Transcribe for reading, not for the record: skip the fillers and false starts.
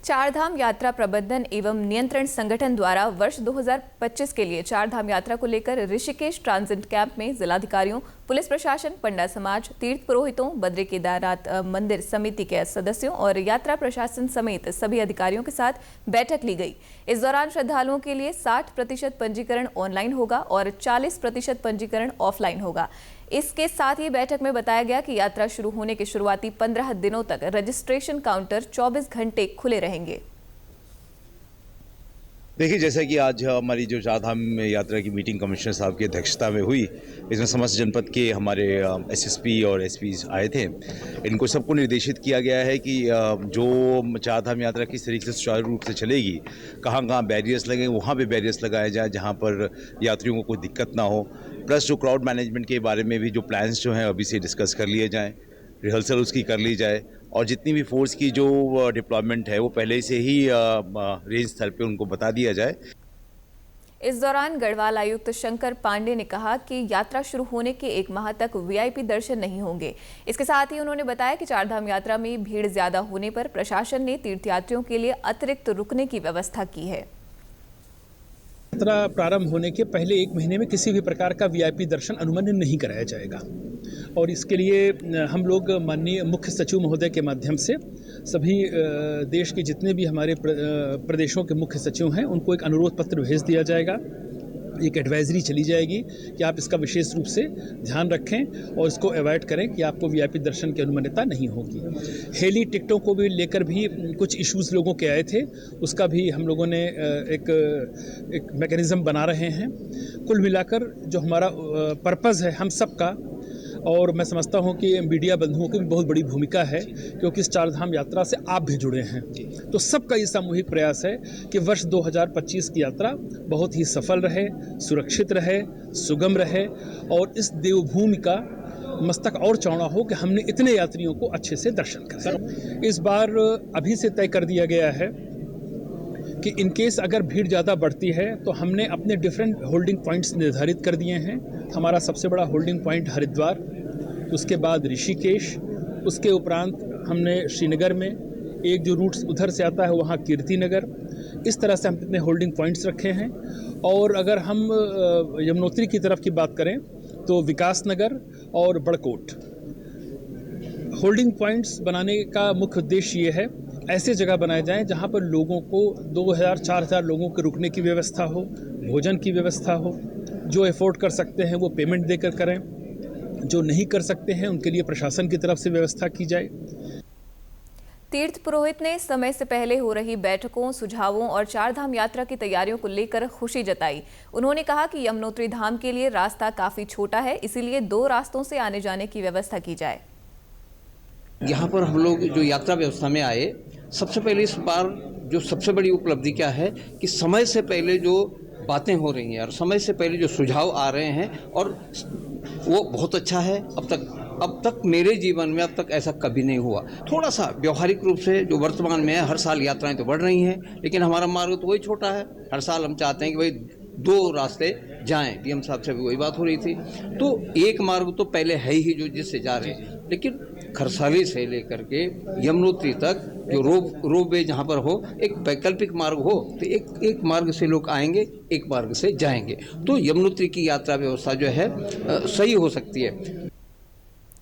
चारधाम यात्रा प्रबंधन एवं नियंत्रण संगठन द्वारा वर्ष 2025 के लिए चारधाम यात्रा को लेकर ऋषिकेश ट्रांजिट कैंप में जिलाधिकारियों, पुलिस प्रशासन, पंडा समाज, तीर्थ पुरोहितों, बद्री केदारनाथ मंदिर समिति के सदस्यों और यात्रा प्रशासन समेत सभी अधिकारियों के साथ बैठक ली गई। इस दौरान श्रद्धालुओं के लिए 60% पंजीकरण ऑनलाइन होगा और 40% पंजीकरण ऑफलाइन होगा। इसके साथ ही बैठक में बताया गया कि यात्रा शुरू होने के शुरुआती 15 दिनों तक रजिस्ट्रेशन काउंटर 24 घंटे खुले रहेंगे। देखिए, जैसा कि आज हमारी जो चारधाम यात्रा की मीटिंग कमिश्नर साहब की अध्यक्षता में हुई, इसमें समस्त जनपद के हमारे एसएसपी और एसपी आए थे। इनको सबको निर्देशित किया गया है कि जो चारधाम यात्रा किस तरीके से सुचारू रूप से चलेगी, कहाँ कहाँ बैरियर्स लगे वहाँ पे बैरियर्स लगाए जाए जहाँ पर यात्रियों को कोई दिक्कत ना हो। प्लस जो क्राउड मैनेजमेंट के बारे में भी जो प्लान्स जो हैं अभी से डिस्कस कर लिए जाएँ, रिहर्सल उसकी कर ली जाए और जितनी भी फोर्स की जो डिप्लॉयमेंट है वो पहले से ही रेंज स्तर पे उनको बता दिया जाए। इस दौरान गढ़वाल आयुक्त शंकर पांडे ने कहा कि यात्रा शुरू होने के 1 माह तक वीआईपी दर्शन नहीं होंगे। इसके साथ ही उन्होंने बताया कि चारधाम यात्रा में भीड़ ज्यादा होने पर प्रशासन ने तीर्थयात्रियों के लिए अतिरिक्त रुकने की व्यवस्था की है। यात्रा प्रारंभ होने के पहले 1 महीने में किसी भी प्रकार का वीआईपी दर्शन अनुमन्य नहीं कराया जाएगा और इसके लिए हम लोग माननीय मुख्य सचिव महोदय के माध्यम से सभी देश के जितने भी हमारे प्रदेशों के मुख्य सचिव हैं उनको एक अनुरोध पत्र भेज दिया जाएगा। एक एडवाइजरी चली जाएगी कि आप इसका विशेष रूप से ध्यान रखें और इसको अवॉइड करें कि आपको वीआईपी दर्शन की अनुमन्यता नहीं होगी। हेली टिकटों को भी लेकर भी कुछ इश्यूज़ लोगों के आए थे, उसका भी हम लोगों ने एक मैकेनिज़्म बना रहे हैं। कुल मिलाकर जो हमारा पर्पज़ है हम सब का, और मैं समझता हूं कि मीडिया बंधुओं की भी बहुत बड़ी भूमिका है क्योंकि इस चारधाम यात्रा से आप भी जुड़े हैं, तो सबका ये सामूहिक प्रयास है कि वर्ष 2025 की यात्रा बहुत ही सफल रहे, सुरक्षित रहे, सुगम रहे और इस देवभूमि का मस्तक और चौड़ा हो कि हमने इतने यात्रियों को अच्छे से दर्शन कराए। इस बार अभी से तय कर दिया गया है कि इन केस अगर भीड़ ज़्यादा बढ़ती है तो हमने अपने डिफरेंट होल्डिंग पॉइंट्स निर्धारित कर दिए हैं। हमारा सबसे बड़ा होल्डिंग पॉइंट हरिद्वार, उसके बाद ऋषिकेश, उसके उपरांत हमने श्रीनगर में एक जो रूट्स उधर से आता है वहाँ कीर्ति नगर, इस तरह से हम अपने होल्डिंग पॉइंट्स रखे हैं। और अगर हम यमुनोत्री की तरफ की बात करें तो विकास नगर और बड़कोट होल्डिंग पॉइंट्स बनाने का मुख्य उद्देश्य ये है ऐसे जगह बनाए जाएं जहां पर लोगों को 2000-4000 लोगों के रुकने की व्यवस्था हो, भोजन की व्यवस्था हो। जो अफोर्ड कर सकते हैं वो पेमेंट देकर करें, जो नहीं कर सकते हैं उनके लिए प्रशासन की तरफ से व्यवस्था की जाए। तीर्थ पुरोहित ने समय से पहले हो रही बैठकों, सुझावों और चारधाम यात्रा की तैयारियों को लेकर खुशी जताई। उन्होंने कहा कि यमुनोत्री धाम के लिए रास्ता काफी छोटा है, इसीलिए 2 रास्तों से आने जाने की व्यवस्था की जाए। यहाँ पर हम लोग जो यात्रा व्यवस्था में आए, सबसे पहले इस बार जो सबसे बड़ी उपलब्धि क्या है कि समय से पहले जो बातें हो रही हैं और समय से पहले जो सुझाव आ रहे हैं और वो बहुत अच्छा है। अब तक मेरे जीवन में अब तक ऐसा कभी नहीं हुआ। थोड़ा सा व्यवहारिक रूप से जो वर्तमान में है, हर साल यात्राएं तो बढ़ रही हैं लेकिन हमारा मार्ग तो वही छोटा है। हर साल हम चाहते हैं कि भाई 2 रास्ते जाएं। डीएम साहब से भी वही बात हो रही थी, तो एक मार्ग तो पहले है ही जो जिससे जा रहे हैं, लेकिन खरसाली से लेकर के यमुनोत्री तक जो रोपवे जहाँ पर हो, एक वैकल्पिक मार्ग हो तो एक मार्ग से लोग आएंगे, एक मार्ग से जाएंगे, तो यमुनोत्री की यात्रा व्यवस्था जो है सही हो सकती है।